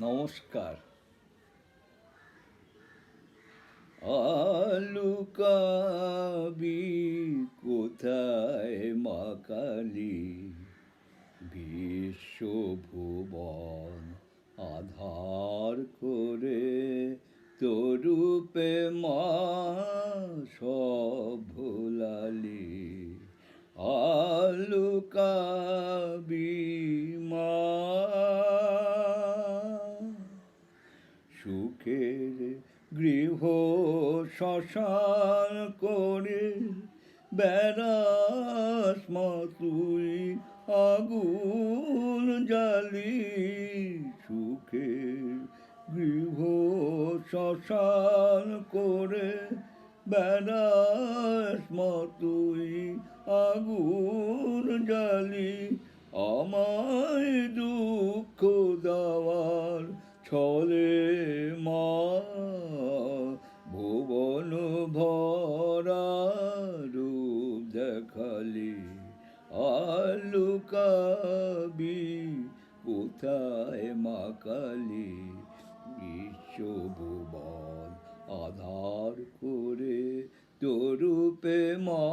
নমস্কার। আলুকাবি কোথায় মা কালী, বিশ্বভুবন আধার করে তরূপে মা সব ভোলালি। আলুকাবি মা সুখের গৃহ শ্মশান করে বেড়াস মা তুই আগুন জ্বালি। সুখের গৃহ শ্মশান করে বেড়াস মা তুই আগুন জ্বালি। আমায় দুঃখ দেওয়ার ছলে মা ভুবন ভরা রূপ দেখালি। আলুকাবি কোথায় মা কালী, বিশ্বভুবন আধার করে তরূপে মা